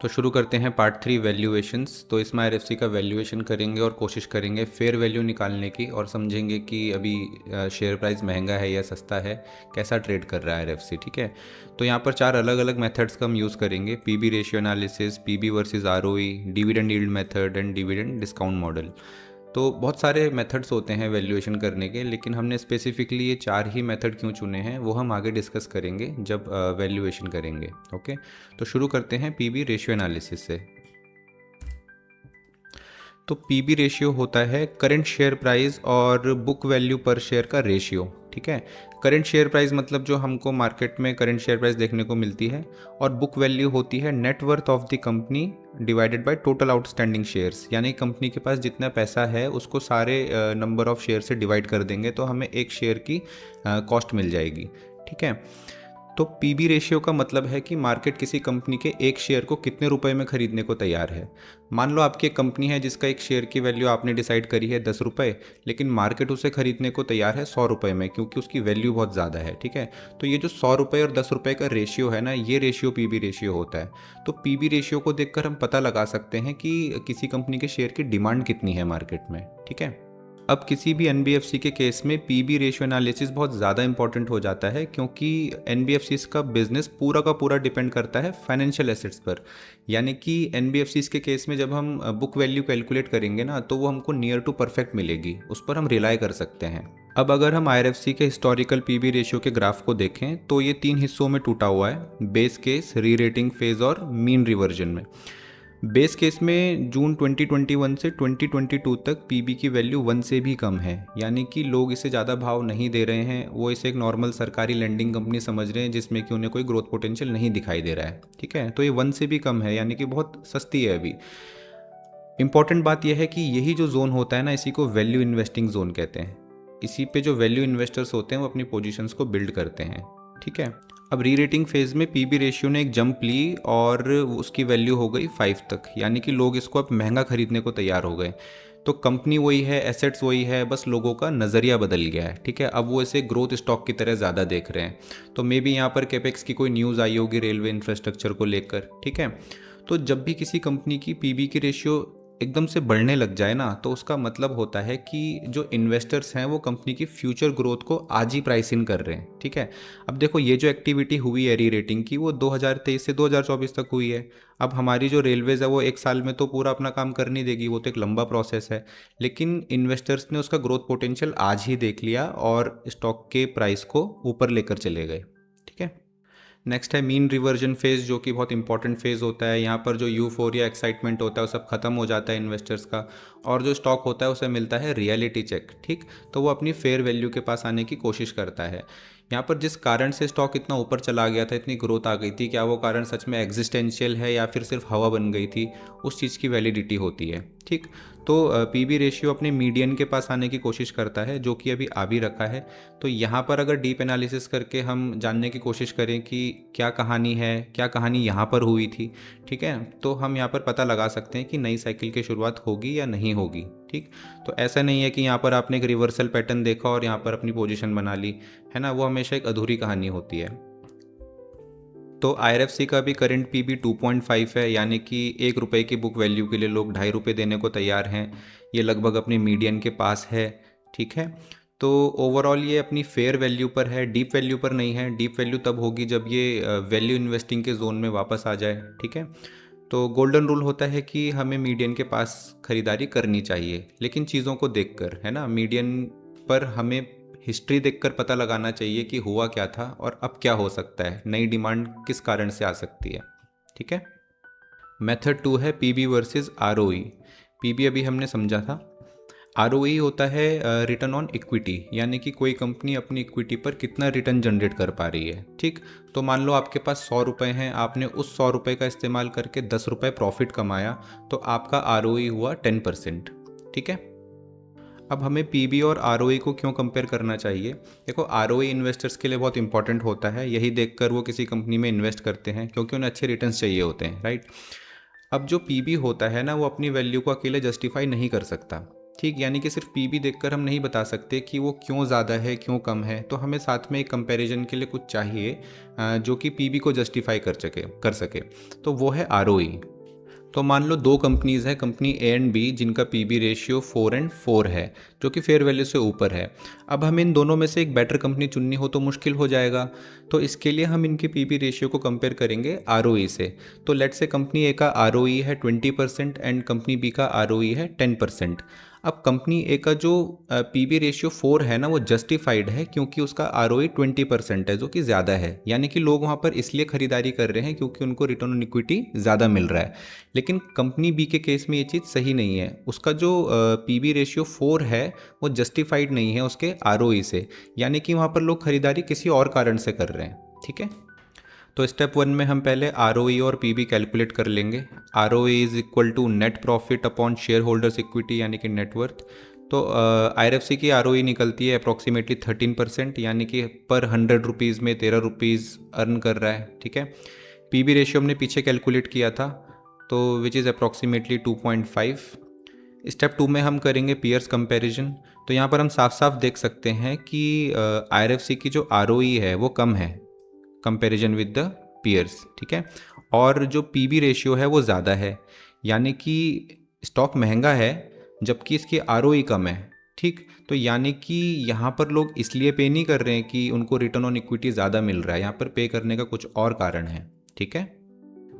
तो शुरू करते हैं पार्ट 3 वैल्यूएशंस। तो इसमें आरएफसी का वैल्यूएशन करेंगे और कोशिश करेंगे फेयर वैल्यू निकालने की, और समझेंगे कि अभी शेयर प्राइस महंगा है या सस्ता है, कैसा ट्रेड कर रहा है आरएफसी। ठीक है, तो यहाँ पर 4 अलग अलग मेथड्स का हम यूज़ करेंगे: PB ratio analysis, PB versus ROE, dividend yield method and dividend discount model. तो बहुत सारे मेथड्स होते हैं वैल्यूएशन करने के, लेकिन हमने स्पेसिफिकली ये 4 ही मेथड क्यों चुने हैं वो हम आगे डिस्कस करेंगे जब वैल्यूएशन करेंगे। ओके, तो शुरू करते हैं पीबी रेशियो एनालिसिस से। तो पीबी रेशियो होता है करंट शेयर प्राइस और बुक वैल्यू पर शेयर का रेशियो। ठीक है, करंट शेयर प्राइस मतलब जो हमको मार्केट में करंट शेयर प्राइस देखने को मिलती है, और बुक वैल्यू होती है net worth of the company divided by total outstanding shares. यानी कंपनी के पास जितना पैसा है उसको सारे नंबर ऑफ शेयर से डिवाइड कर देंगे तो हमें एक शेयर की कॉस्ट मिल जाएगी। ठीक है, तो पीबी रेशियो का मतलब है कि मार्केट किसी कंपनी के एक शेयर को कितने रुपए में खरीदने को तैयार है। मान लो आपकी एक कंपनी है जिसका एक शेयर की वैल्यू आपने डिसाइड करी है 10 रुपये, लेकिन मार्केट उसे खरीदने को तैयार है 100 रुपये में, क्योंकि उसकी वैल्यू बहुत ज़्यादा है। ठीक है, तो ये जो 100 रुपये और 10 रुपये का रेशियो है ना, ये रेशियो पीबी रेशियो होता है। तो पीबी रेशियो को देखकर हम पता लगा सकते हैं कि किसी कंपनी के शेयर की डिमांड कितनी है मार्केट में। ठीक है, अब किसी भी एनबीएफसी के केस में पीबी रेशियो एनालिसिस बहुत ज़्यादा इंपॉर्टेंट हो जाता है, क्योंकि एनबीएफसीज का बिजनेस पूरा का पूरा डिपेंड करता है फाइनेंशियल एसेट्स पर। यानी कि एनबीएफसीज के केस में जब हम बुक वैल्यू कैलकुलेट करेंगे ना, तो वो हमको नियर टू परफेक्ट मिलेगी, उस पर हम रिलाई कर सकते हैं। अब अगर हम आईआरएफसी के हिस्टोरिकल पीबी रेशियो के ग्राफ को देखें तो ये 3 हिस्सों में टूटा हुआ है: बेस केस, री रेटिंग फेज और मीन रिवर्जन में। बेस केस में जून 2021 से 2022 तक पीबी की वैल्यू 1 से भी कम है, यानी कि लोग इसे ज़्यादा भाव नहीं दे रहे हैं, वो इसे एक नॉर्मल सरकारी लैंडिंग कंपनी समझ रहे हैं जिसमें कि उन्हें कोई ग्रोथ पोटेंशियल नहीं दिखाई दे रहा है। ठीक है, तो ये 1 से भी कम है, यानी कि बहुत सस्ती है अभी। इंपॉर्टेंट बात यह है कि यही जो जोन होता है ना, इसी को वैल्यू इन्वेस्टिंग जोन कहते हैं। इसी पे जो वैल्यू इन्वेस्टर्स होते हैं वो अपनी पोजीशंस को बिल्ड करते हैं। ठीक है, अब री रेटिंग फेज में पीबी रेशियो ने एक जंप ली और उसकी वैल्यू हो गई 5 तक, यानी कि लोग इसको अब महंगा खरीदने को तैयार हो गए। तो कंपनी वही है, एसेट्स वही है, बस लोगों का नज़रिया बदल गया है। ठीक है, अब वो इसे ग्रोथ स्टॉक की तरह ज़्यादा देख रहे हैं। तो मे बी यहाँ पर कैपेक्स की कोई न्यूज़ आई होगी रेलवे इंफ्रास्ट्रक्चर को लेकर। ठीक है, तो जब भी किसी कंपनी की पीबी की रेशियो एकदम से बढ़ने लग जाए ना, तो उसका मतलब होता है कि जो इन्वेस्टर्स हैं वो कंपनी की फ्यूचर ग्रोथ को आज ही प्राइस इन कर रहे हैं। ठीक है, अब देखो ये जो एक्टिविटी हुई है री रेटिंग की, वो 2023 से 2024 तक हुई है। अब हमारी जो रेलवेज़ है वो एक साल में तो पूरा अपना काम कर नहीं देगी, वो तो एक लंबा प्रोसेस है। लेकिन इन्वेस्टर्स ने उसका ग्रोथ पोटेंशियल आज ही देख लिया और स्टॉक के प्राइस को ऊपर लेकर चले गए। ठीक है, नेक्स्ट है मीन रिवर्जन फेज, जो कि बहुत इंपॉर्टेंट फेज होता है। यहाँ पर जो यूफोरिया एक्साइटमेंट होता है वो सब खत्म हो जाता है इन्वेस्टर्स का, और जो स्टॉक होता है उसे मिलता है रियलिटी चेक। ठीक, तो वो अपनी फेयर वैल्यू के पास आने की कोशिश करता है। यहाँ पर जिस कारण से स्टॉक इतना ऊपर चला गया था, इतनी ग्रोथ आ गई थी, क्या वो कारण सच में एग्जिस्टेंशियल है या फिर सिर्फ हवा बन गई थी, उस चीज़ की वैलिडिटी होती है। ठीक, तो पीबी रेशियो अपने मीडियन के पास आने की कोशिश करता है, जो कि अभी आ भी रखा है। तो यहाँ पर अगर डीप एनालिसिस करके हम जानने की कोशिश करें कि क्या कहानी है, क्या कहानी यहाँ पर हुई थी, ठीक है, तो हम यहाँ पर पता लगा सकते हैं कि नई साइकिल की शुरुआत होगी या नहीं होगी। ठीक, तो ऐसा नहीं है कि यहाँ पर आपने एक रिवर्सल पैटर्न देखा और यहाँ पर अपनी पोजीशन बना ली, है ना, वो हमेशा एक अधूरी कहानी होती है। तो आईआरएफसी का भी करंट पीबी 2.5 है, यानी कि 1 रुपये की बुक वैल्यू के लिए लोग 2.5 रुपये देने को तैयार हैं। ये लगभग अपने मीडियन के पास है। ठीक है, तो ओवरऑल ये अपनी फेयर वैल्यू पर है, डीप वैल्यू पर नहीं है। डीप वैल्यू तब होगी जब ये वैल्यू इन्वेस्टिंग के जोन में वापस आ जाए। ठीक है, तो गोल्डन रूल होता है कि हमें मीडियन के पास खरीदारी करनी चाहिए, लेकिन चीज़ों को देखकर, है ना। मीडियन पर हमें हिस्ट्री देखकर पता लगाना चाहिए कि हुआ क्या था और अब क्या हो सकता है, नई डिमांड किस कारण से आ सकती है। ठीक है, मेथड 2 है पीबी वर्सेस आरओई। पीबी अभी हमने समझा था। आरओई होता है रिटर्न ऑन इक्विटी, यानी कि कोई कंपनी अपनी इक्विटी पर कितना रिटर्न जनरेट कर पा रही है। ठीक, तो मान लो आपके पास 100 रुपये हैं, आपने उस 100 रुपये का इस्तेमाल करके 10 रुपये प्रॉफिट कमाया, तो आपका आरओई हुआ 10%। ठीक है, अब हमें पीबी और आरओई को क्यों कंपेयर करना चाहिए? देखो, आरओई इन्वेस्टर्स के लिए बहुत इंपॉर्टेंट होता है, यही देखकर वो किसी कंपनी में इन्वेस्ट करते हैं, क्योंकि उन्हें अच्छे रिटर्न्स चाहिए होते हैं, राइट। अब जो पीबी होता है ना, वो अपनी वैल्यू को अकेले जस्टिफाई नहीं कर सकता। ठीक, यानी कि सिर्फ पीबी देखकर हम नहीं बता सकते कि वो क्यों ज़्यादा है क्यों कम है, तो हमें साथ में एक कंपैरिजन के लिए कुछ चाहिए जो कि पीबी को जस्टिफाई कर सके। तो वो है आरओई। तो मान लो दो कंपनीज़ हैं, कंपनी ए एंड बी, जिनका पीबी रेशियो 4 है, जो कि फेयर वैल्यू से ऊपर है। अब हमें इन दोनों में से एक बेटर कंपनी चुननी हो तो मुश्किल हो जाएगा। तो इसके लिए हम इनके पीबी रेशियो को कंपेयर करेंगे आरओई से। तो लेट्स से कंपनी ए का आरओई है 20% एंड कंपनी बी का आरओई है 10%। अब कंपनी ए का जो पीबी रेशियो 4 है ना, वो जस्टिफाइड है क्योंकि उसका आरओई 20% है, जो कि ज़्यादा है। यानी कि लोग वहाँ पर इसलिए खरीदारी कर रहे हैं क्योंकि उनको रिटर्न ऑन इक्विटी ज़्यादा मिल रहा है। लेकिन कंपनी बी के केस में ये चीज़ सही नहीं है। उसका जो पीबी रेशियो 4 है वो जस्टिफाइड नहीं है उसके आरओई से, यानी कि वहाँ पर लोग खरीदारी किसी और कारण से कर रहे हैं। ठीक है, तो स्टेप 1 में हम पहले आरओई और पीबी कैलकुलेट कर लेंगे। ROE is equal to net profit upon share holders equity, यानी कि नेटवर्थ। तो आईआरएफसी की आरओई निकलती है अप्रॉक्सीमेटली 13%, यानी कि पर 100 रुपीज़ में 13 रुपीज़ अर्न कर रहा है। ठीक है, पीबी रेशियो हमने पीछे कैलकुलेट किया था, तो विच इज़ अप्रॉक्सीमेटली 2.5। स्टेप 2 में हम करेंगे पीयर्स कंपैरिजन। तो यहाँ पर हम साफ साफ देख सकते हैं कि आईआरएफसी की जो आरओई है वो कम है कंपैरिजन विद द पीयर्स। ठीक है, और जो पीबी रेशियो है वो ज़्यादा है, यानी कि स्टॉक महंगा है जबकि इसकी आरओई कम है। ठीक, तो यानी कि यहाँ पर लोग इसलिए पे नहीं कर रहे हैं कि उनको रिटर्न ऑन इक्विटी ज़्यादा मिल रहा है, यहाँ पर पे करने का कुछ और कारण है। ठीक है,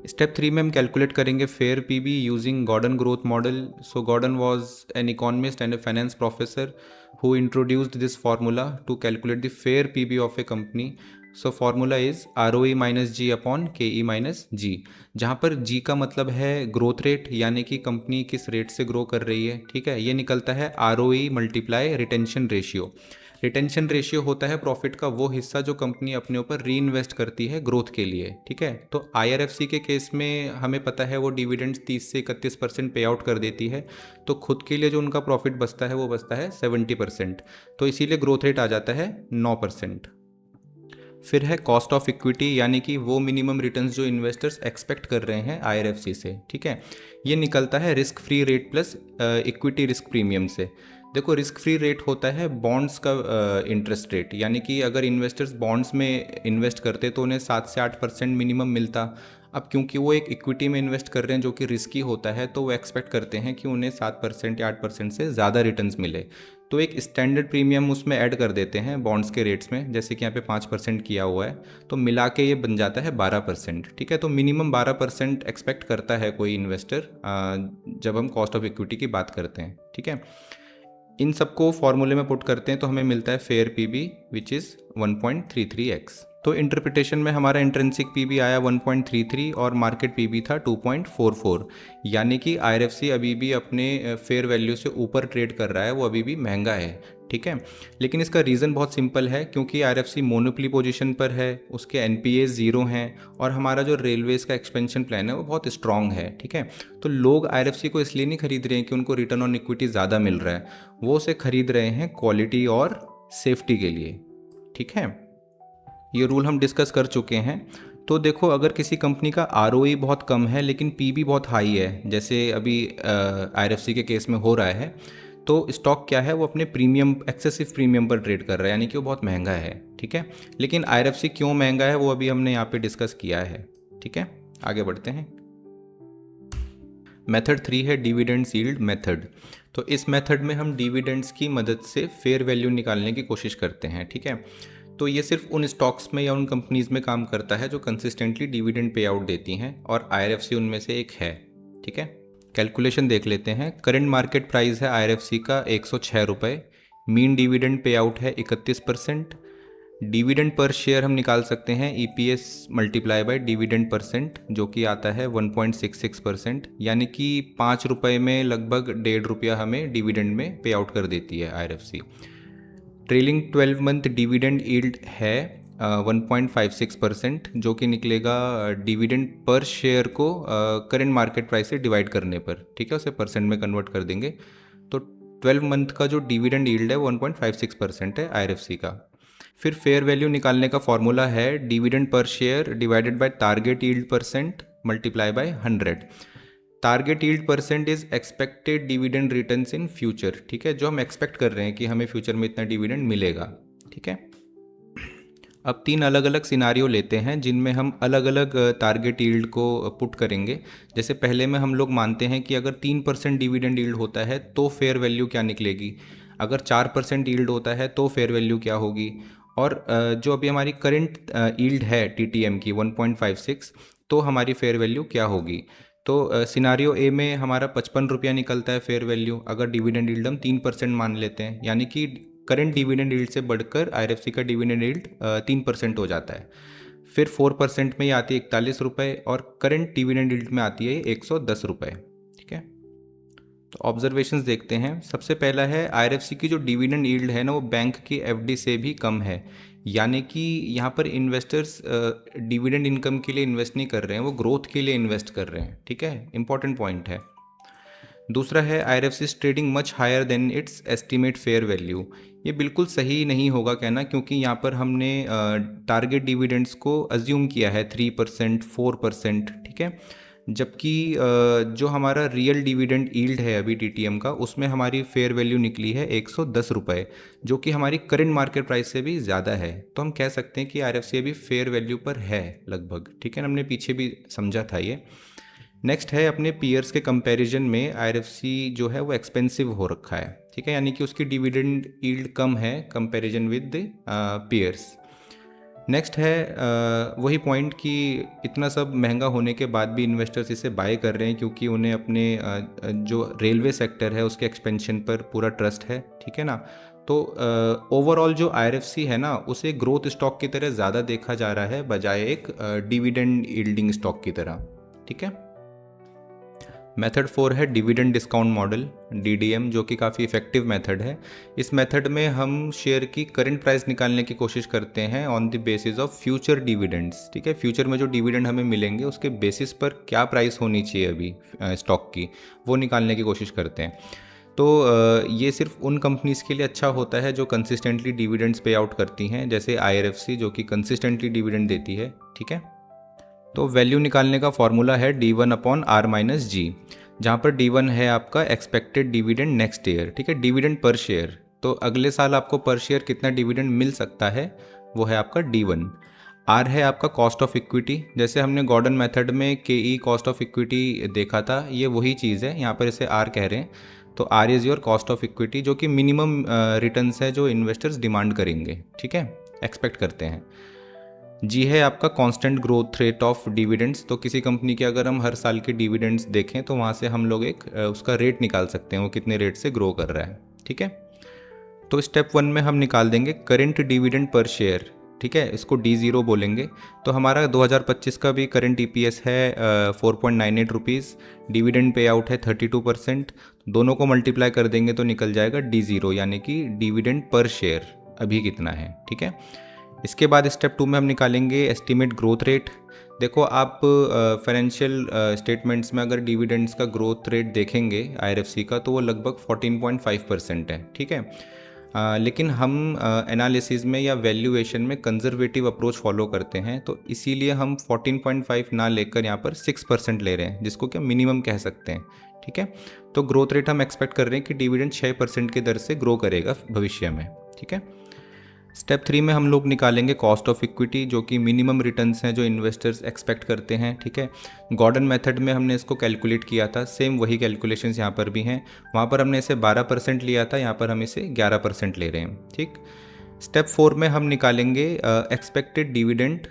स्टेप 3 में हम कैलकुलेट करेंगे fair PB using Gordon growth model. So Gordon was an economist and a finance professor who introduced this formula to calculate the fair PB of a company. So formula is ROE minus G upon KE minus G, जहाँ पर G का मतलब है growth rate, यानी कि company किस rate से grow कर रही है। ठीक है, ये निकलता है ROE multiply retention ratio. Retention ratio होता है प्रॉफिट का वो हिस्सा जो कंपनी अपने ऊपर री इन्वेस्ट करती है ग्रोथ के लिए। ठीक है, तो आईआरएफसी के केस में हमें पता है वो डिविडेंड्स 30 से 31% पे आउट कर देती है, तो खुद के लिए जो उनका प्रॉफिट बचता है वो बचता है 70%। तो इसीलिए ग्रोथ रेट आ जाता है 9%। फिर है कॉस्ट ऑफ इक्विटी, यानी कि वो मिनिमम रिटर्न्स जो इन्वेस्टर्स एक्सपेक्ट कर रहे हैं आईआरएफसी से। ठीक है, ये निकलता है risk free rate plus equity risk premium से। देखो, रिस्क फ्री रेट होता है बॉन्ड्स का इंटरेस्ट रेट, यानी कि अगर इन्वेस्टर्स बॉन्ड्स में इन्वेस्ट करते तो उन्हें 7 से 8% मिनिमम मिलता। अब क्योंकि वो एक इक्विटी में इन्वेस्ट कर रहे हैं जो कि रिस्की होता है, तो वो एक्सपेक्ट करते हैं कि उन्हें 7% या 8% से ज़्यादा रिटर्न्स मिले, तो एक स्टैंडर्ड प्रीमियम उसमें ऐड कर देते हैं बॉन्ड्स के रेट्स में, जैसे कि यहाँ पे 5% किया हुआ है, तो मिला के ये बन जाता है 12%। ठीक है, तो मिनिमम 12% एक्सपेक्ट करता है कोई इन्वेस्टर जब हम कॉस्ट ऑफ इक्विटी की बात करते हैं। ठीक है, इन सबको फॉर्मूले में पुट करते हैं तो हमें मिलता है fair PB which is 1.33x। तो इंटरप्रिटेशन में हमारा इंट्रिंसिक पीबी आया 1.33 और मार्केट पीबी था 2.44, यानी कि आईआरएफसी अभी भी अपने फेयर वैल्यू से ऊपर ट्रेड कर रहा है, वो अभी भी महंगा है। ठीक है, लेकिन इसका रीज़न बहुत सिंपल है, क्योंकि आईआरएफसी मोनोपोली पोजीशन पर है, उसके एनपीए ज़ीरो हैं और हमारा जो रेलवेज़ का एक्सपेंशन प्लान है वो बहुत स्ट्रॉन्ग है। ठीक है, तो लोग आईआरएफसी को इसलिए नहीं खरीद रहे हैं कि उनको रिटर्न ऑन इक्विटी ज़्यादा मिल रहा है, वो उसे खरीद रहे हैं क्वालिटी और सेफ्टी के लिए। ठीक है, ये रूल हम डिस्कस कर चुके हैं। तो देखो, अगर किसी कंपनी का आरओई बहुत कम है लेकिन पीबी बहुत हाई है, जैसे अभी आईआरएफसी के केस में हो रहा है, तो स्टॉक क्या है, वो अपने प्रीमियम एक्सेसिव प्रीमियम पर ट्रेड कर रहा है, यानी कि वो बहुत महंगा है। ठीक है, लेकिन आईआरएफसी क्यों महंगा है वो अभी हमने यहाँ पे डिस्कस किया है। ठीक है, आगे बढ़ते हैं। मेथड 3 है डिविडेंड्स यील्ड मेथड। तो इस मेथड में हम डिविडेंड्स की मदद से फेयर वैल्यू निकालने की कोशिश करते हैं। ठीक है, तो ये सिर्फ उन स्टॉक्स में या उन कंपनीज़ में काम करता है जो कंसिस्टेंटली डिविडेंड पे आउट देती हैं, और आईआरएफसी उनमें से एक है। ठीक है, कैलकुलेशन देख लेते हैं। करंट मार्केट प्राइस है आईआरएफसी का 106 रुपये, मीन डिविडेंड पे आउट है 31%। डिविडेंड पर शेयर हम निकाल सकते हैं EPS multiply by dividend percent, जो कि आता है 1.66%, यानी कि 5 रुपये में लगभग 1.5 रुपया हमें डिविडेंड में पे आउट कर देती है IRFC. Trailing 12 month dividend yield है 1.56%, जो कि निकलेगा डिविडेंड पर शेयर को करंट मार्केट प्राइस से डिवाइड करने पर। ठीक है, उसे परसेंट में कन्वर्ट कर देंगे, तो 12 मंथ का जो डिविडेंड यील्ड है 1.56% है आईआरएफसी का। फिर फेयर वैल्यू निकालने का फॉर्मूला है dividend per share divided by target yield percent multiply by 100। Target yield percent is expected dividend returns in future, ठीक है, जो हम एक्सपेक्ट कर रहे हैं कि हमें फ्यूचर में इतना डिविडेंड मिलेगा, ठीक है। अब 3 अलग अलग सिनारियो लेते हैं जिनमें हम अलग अलग टारगेट यील्ड को पुट करेंगे। जैसे पहले में हम लोग मानते हैं कि अगर 3% डिविडेंड यील्ड होता है तो फेयर वैल्यू क्या निकलेगी, अगर 4% यील्ड होता है तो फेयर वैल्यू क्या होगी, और जो अभी हमारी करंट यील्ड है TTM की 1.56, तो हमारी फेयर वैल्यू क्या होगी। तो सिनारियो ए में हमारा 55 रुपया निकलता है फेयर वैल्यू, अगर डिविडेंड यील्ड हम 3% मान लेते हैं, यानी कि करंट डिविडेंड यील्ड से बढ़कर IRFC का डिविडेंड यील्ड 3% हो जाता है। फिर 4% में ये आती है 41 रुपये, और करंट डिविडेंड यील्ड में आती है 110 रुपये, ठीक है। तो ऑब्जर्वेशंस देखते हैं। सबसे पहला है IRFC की जो डिविडेंड यील्ड है ना, वो बैंक की FD से भी कम है, यानी कि यहाँ पर इन्वेस्टर्स डिविडेंड इनकम के लिए इन्वेस्ट नहीं कर रहे हैं, वो ग्रोथ के लिए इन्वेस्ट कर रहे हैं, ठीक है, इंपॉर्टेंट पॉइंट है। दूसरा है IRFC is trading much higher than its estimate fair value. ये बिल्कुल सही नहीं होगा कहना, क्योंकि यहाँ पर हमने टारगेट डिविडेंड्स को अज्यूम किया है 3%, 4%, ठीक है, जबकि जो हमारा रियल डिविडेंड यील्ड है अभी TTM का, उसमें हमारी फेयर वैल्यू निकली है 110 रुपये, जो कि हमारी करंट मार्केट प्राइस से भी ज़्यादा है। तो हम कह सकते हैं कि IRFC अभी फेयर वैल्यू पर है लगभग, ठीक है, हमने पीछे भी समझा था ये। नेक्स्ट है अपने पीयर्स के कंपैरिजन में IRFC जो है वो एक्सपेंसिव हो रखा है, ठीक है, यानी कि उसकी डिविडेंड यील्ड कम है comparison with the peers. Next है वही पॉइंट कि इतना सब महंगा होने के बाद भी इन्वेस्टर्स इसे बाय कर रहे हैं, क्योंकि उन्हें अपने जो रेलवे सेक्टर है उसके एक्सपेंशन पर पूरा ट्रस्ट है, ठीक है ना। तो ओवरऑल जो IRFC है ना, उसे ग्रोथ स्टॉक की तरह ज़्यादा देखा जा रहा है बजाय एक डिविडेंड यील्डिंग स्टॉक की तरह, ठीक है। मेथड 4 है डिविडेंड डिस्काउंट मॉडल, DDM, जो कि काफ़ी इफेक्टिव मेथड है। इस मेथड में हम शेयर की करंट प्राइस निकालने की कोशिश करते हैं on the basis of future dividends, ठीक है, फ्यूचर में जो डिविडेंड हमें मिलेंगे उसके बेसिस पर क्या प्राइस होनी चाहिए अभी स्टॉक की, वो निकालने की कोशिश करते हैं। तो ये सिर्फ उन कंपनीज़ के लिए अच्छा होता है जो कंसिस्टेंटली डिविडेंड्स पे आउट करती हैं, जैसे IRFC जो कि कंसिस्टेंटली डिविडेंड देती है, ठीक है। तो वैल्यू निकालने का फॉर्मूला है D1/R-G, जहाँ पर D1 है आपका एक्सपेक्टेड डिविडेंड नेक्स्ट ईयर, ठीक है, डिविडेंड पर शेयर, तो अगले साल आपको पर शेयर कितना डिविडेंड मिल सकता है, वो है आपका D1। R है आपका कॉस्ट ऑफ इक्विटी, जैसे हमने गॉर्डन मेथड में KE कॉस्ट ऑफ इक्विटी देखा था, ये वही चीज़ है, यहाँ पर इसे R कह रहे हैं। तो R is your cost of equity, जो कि मिनिमम रिटर्न्स है जो इन्वेस्टर्स डिमांड करेंगे, ठीक है, एक्सपेक्ट करते हैं। G है आपका constant growth rate of dividends, तो किसी कंपनी के अगर हम हर साल के डिविडेंड्स देखें तो वहाँ से हम लोग एक उसका रेट निकाल सकते हैं, वो कितने रेट से ग्रो कर रहा है, ठीक है। तो स्टेप 1 में हम निकाल देंगे करंट डिविडेंड पर शेयर, ठीक है, इसको D0 बोलेंगे। तो हमारा 2025 का भी करंट EPS है 4.98 रुपीज़, डिविडेंड पे आउट है 32%, दोनों को मल्टीप्लाई कर देंगे तो निकल जाएगा D0, यानी कि डिविडेंड पर शेयर अभी कितना है, ठीक है। इसके बाद स्टेप 2 में हम निकालेंगे एस्टीमेट ग्रोथ रेट। देखो आप फाइनेंशियल स्टेटमेंट्स में अगर डिविडेंड्स का ग्रोथ रेट देखेंगे IRFC का, तो वो लगभग 14.5% है, ठीक है। लेकिन हम एनालिसिस में या वैल्यूएशन में कंजर्वेटिव अप्रोच फॉलो करते हैं, तो इसीलिए हम 14.5 ना लेकर यहाँ पर 6% ले रहे हैं, जिसको क्या मिनिमम कह सकते हैं, ठीक है। तो ग्रोथ रेट हम एक्सपेक्ट कर रहे हैं कि डिविडेंड 6% की दर से ग्रो करेगा भविष्य में, ठीक है। स्टेप 3 में हम लोग निकालेंगे कॉस्ट ऑफ इक्विटी, जो कि मिनिमम रिटर्न्स हैं जो इन्वेस्टर्स एक्सपेक्ट करते हैं, ठीक है। गॉर्डन मेथड में हमने इसको कैलकुलेट किया था, सेम वही कैलकुलेशंस यहाँ पर भी हैं, वहाँ पर हमने इसे 12% लिया था, यहाँ पर हम इसे 11% ले रहे हैं, ठीक। स्टेप 4 में हम निकालेंगे एक्सपेक्टेड डिविडेंड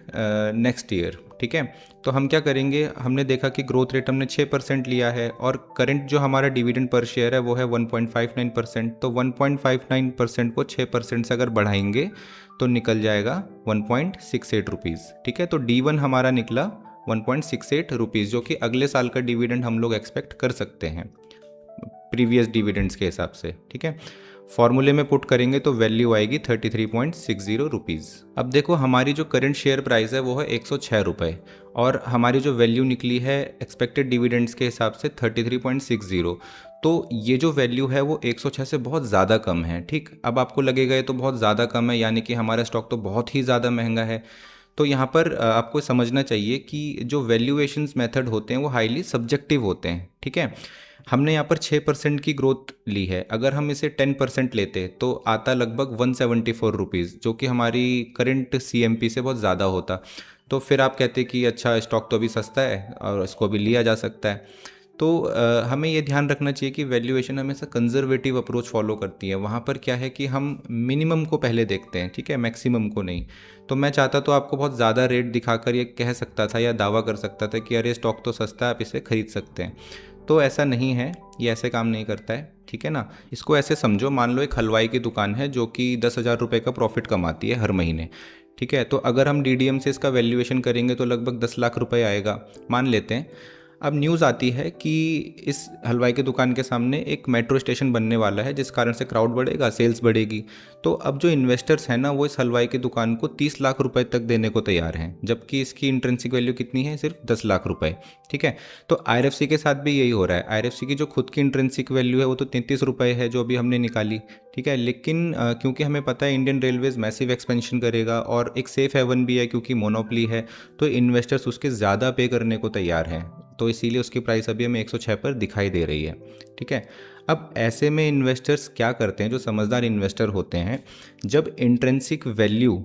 नेक्स्ट ईयर, ठीक है। तो हम क्या करेंगे, हमने देखा कि ग्रोथ रेट हमने 6% लिया है और करंट जो हमारा डिविडेंड पर शेयर है वो है 1.59%, तो 1.59% को 6% से अगर बढ़ाएंगे तो निकल जाएगा 1.68 रुपीज़, ठीक है। तो D1 हमारा निकला 1.68 रुपीज़, जो कि अगले साल का डिविडेंड हम लोग एक्सपेक्ट कर सकते हैं प्रीवियस डिविडेंड्स के हिसाब से, ठीक है। फॉर्मूले में पुट करेंगे तो वैल्यू आएगी 33.60 रुपीज़। अब देखो हमारी जो करंट शेयर प्राइस है वो है 106 रुपये, और हमारी जो वैल्यू निकली है एक्सपेक्टेड डिविडेंड्स के हिसाब से 33.60, तो ये जो वैल्यू है वो 106 से बहुत ज़्यादा कम है, ठीक। अब आपको लगेगा ये तो बहुत ज़्यादा कम है, यानी कि हमारा स्टॉक तो बहुत ही ज़्यादा महंगा है। तो यहाँ पर आपको समझना चाहिए कि जो वैल्यूएशंस मेथड होते हैं वो हाईली सब्जेक्टिव होते हैं, ठीक है। हमने यहाँ पर 6% की ग्रोथ ली है, अगर हम इसे 10% लेते तो आता लगभग 174 रुपीज़, जो कि हमारी करंट CMP से बहुत ज़्यादा होता। तो फिर आप कहते कि अच्छा स्टॉक तो अभी सस्ता है और इसको भी लिया जा सकता है। तो हमें ये ध्यान रखना चाहिए कि वैल्यूएशन हमेशा कंजर्वेटिव अप्रोच फॉलो करती है। वहाँ पर क्या है कि हम मिनिमम को पहले देखते हैं, ठीक है, मैक्सिमम को नहीं। तो मैं चाहता तो आपको बहुत ज़्यादा रेट दिखाकर ये कह सकता था या दावा कर सकता था कि अरे स्टॉक तो सस्ता है, आप इसे खरीद सकते हैं। तो ऐसा नहीं है, ये ऐसे काम नहीं करता है, ठीक है ना। इसको ऐसे समझो, मान लो एक हलवाई की दुकान है जो कि 10,000 रुपये का प्रॉफिट कमाती है हर महीने, ठीक है। तो अगर हम DDM से इसका वैल्यूएशन करेंगे तो लगभग 10 लाख रुपए आएगा, मान लेते हैं। अब न्यूज़ आती है कि इस हलवाई की दुकान के सामने एक मेट्रो स्टेशन बनने वाला है, जिस कारण से क्राउड बढ़ेगा, सेल्स बढ़ेगी। तो अब जो इन्वेस्टर्स हैं ना, वो इस हलवाई की दुकान को 30 लाख रुपए तक देने को तैयार हैं, जबकि इसकी इंट्रिंसिक वैल्यू कितनी है, सिर्फ 10 लाख रुपए, ठीक है। तो IRFC के साथ भी यही हो रहा है। IRFC की जो खुद की इंट्रिंसिक वैल्यू है वो तो 33 रुपये है, जो अभी हमने निकाली, ठीक है। लेकिन क्योंकि हमें पता है इंडियन रेलवेज मैसिव एक्सपेंशन करेगा और एक सेफ हेवन भी है क्योंकि मोनोपली है, तो इन्वेस्टर्स उसके ज़्यादा पे करने को तैयार हैं। तो इसीलिए उसकी प्राइस अभी हमें 106 पर दिखाई दे रही है, ठीक है। अब ऐसे में इन्वेस्टर्स क्या करते हैं, जो समझदार इन्वेस्टर होते हैं, जब intrinsic value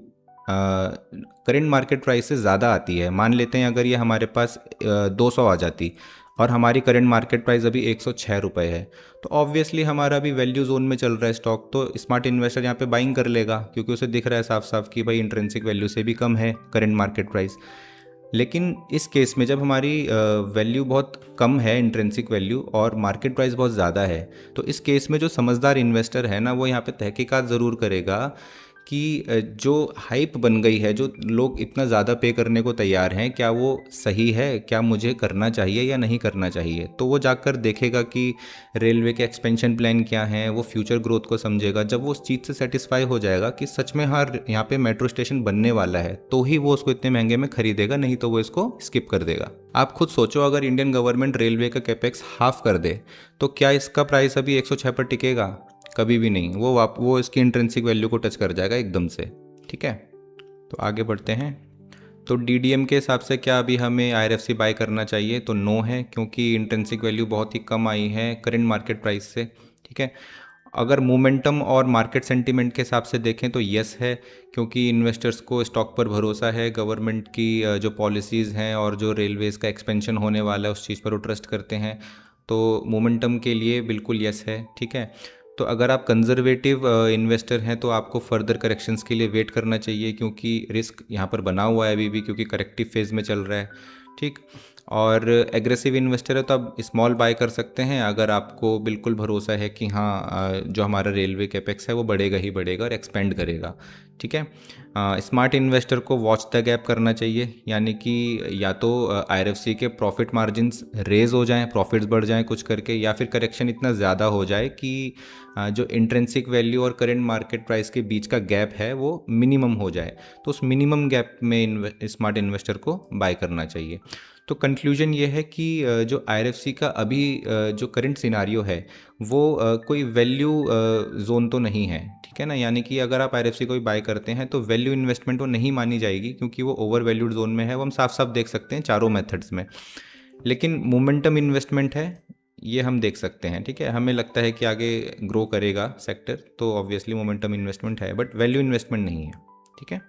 current market price से ज़्यादा आती है, मान लेते हैं अगर ये हमारे पास 200 आ जाती और हमारी करंट मार्केट प्राइस अभी 106 रुपये है, तो ऑब्वियसली हमारा अभी वैल्यू जोन में चल रहा है स्टॉक, तो स्मार्ट इन्वेस्टर यहाँ पे बाइंग कर लेगा क्योंकि उसे दिख रहा है साफ साफ कि भाई इंट्रिंसिक वैल्यू से भी कम है करंट मार्केट प्राइस। लेकिन इस केस में जब हमारी वैल्यू बहुत कम है, इंट्रिंसिक वैल्यू, और मार्केट प्राइस बहुत ज़्यादा है, तो इस केस में जो समझदार इन्वेस्टर है ना, वो यहाँ पे तहकीकात ज़रूर करेगा कि जो हाइप बन गई है, जो लोग इतना ज़्यादा पे करने को तैयार हैं, क्या वो सही है, क्या मुझे करना चाहिए या नहीं करना चाहिए। तो वो जाकर देखेगा कि रेलवे के एक्सपेंशन प्लान क्या हैं, वो फ्यूचर ग्रोथ को समझेगा। जब वो उस चीज़ से सेटिस्फाई हो जाएगा कि सच में हाँ यहाँ पे मेट्रो स्टेशन बनने वाला है, तो ही वो उसको इतने महंगे में खरीदेगा, नहीं तो वो इसको स्किप कर देगा। आप खुद सोचो, अगर इंडियन गवर्नमेंट रेलवे का कैपेक्स हाफ कर दे तो क्या इसका प्राइस अभी 106 पर टिकेगा? कभी भी नहीं। वो इसकी इंट्रिंसिक वैल्यू को टच कर जाएगा एकदम से, ठीक है। तो आगे बढ़ते हैं। तो DDM के हिसाब से क्या अभी हमें IRFC बाय करना चाहिए? तो नो है, क्योंकि इंट्रिंसिक वैल्यू बहुत ही कम आई है करंट मार्केट प्राइस से, ठीक है। अगर मोमेंटम और मार्केट सेंटीमेंट के हिसाब से देखें तो यस है, क्योंकि इन्वेस्टर्स को स्टॉक पर भरोसा है, गवर्नमेंट की जो पॉलिसीज़ हैं और जो रेलवेज़ का एक्सपेंशन होने वाला है उस चीज़ पर वो ट्रस्ट करते हैं। तो मोमेंटम के लिए बिल्कुल यस है, ठीक है। तो अगर आप कंजर्वेटिव इन्वेस्टर हैं तो आपको फर्दर करेक्शंस के लिए वेट करना चाहिए, क्योंकि रिस्क यहाँ पर बना हुआ है अभी भी, क्योंकि करेक्टिव फेज़ में चल रहा है, ठीक। और एग्रेसिव इन्वेस्टर है तो आप स्मॉल बाय कर सकते हैं, अगर आपको बिल्कुल भरोसा है कि हाँ जो हमारा रेलवे कैपेक्स है वो बढ़ेगा ही बढ़ेगा और एक्सपेंड करेगा, ठीक है। स्मार्ट इन्वेस्टर को वॉच द गैप करना चाहिए, यानी कि या तो IRFC के प्रॉफिट मार्जिन्स रेज हो जाएं, प्रॉफिट्स बढ़ जाएं कुछ करके, या फिर करेक्शन इतना ज़्यादा हो जाए कि जो इंट्रिंसिक वैल्यू और करंट मार्केट प्राइस के बीच का गैप है वो मिनिमम हो जाए, तो उस मिनिमम गैप में स्मार्ट इन्वेस्टर को बाय करना चाहिए। तो कंक्लूजन ये है कि जो IRFC का अभी जो करंट सिनारियो है वो कोई वैल्यू जोन तो नहीं है, ठीक है ना। यानी कि अगर आप IRFC को भी बाय करते हैं तो वैल्यू इन्वेस्टमेंट वो नहीं मानी जाएगी, क्योंकि वो ओवर वैल्यूड जोन में है, वो हम साफ साफ देख सकते हैं चारों मेथड्स में। लेकिन मोमेंटम इन्वेस्टमेंट है, ये हम देख सकते हैं, ठीक है। हमें लगता है कि आगे ग्रो करेगा सेक्टर, तो ऑब्वियसली मोमेंटम इन्वेस्टमेंट है, बट वैल्यू इन्वेस्टमेंट नहीं है, ठीक है।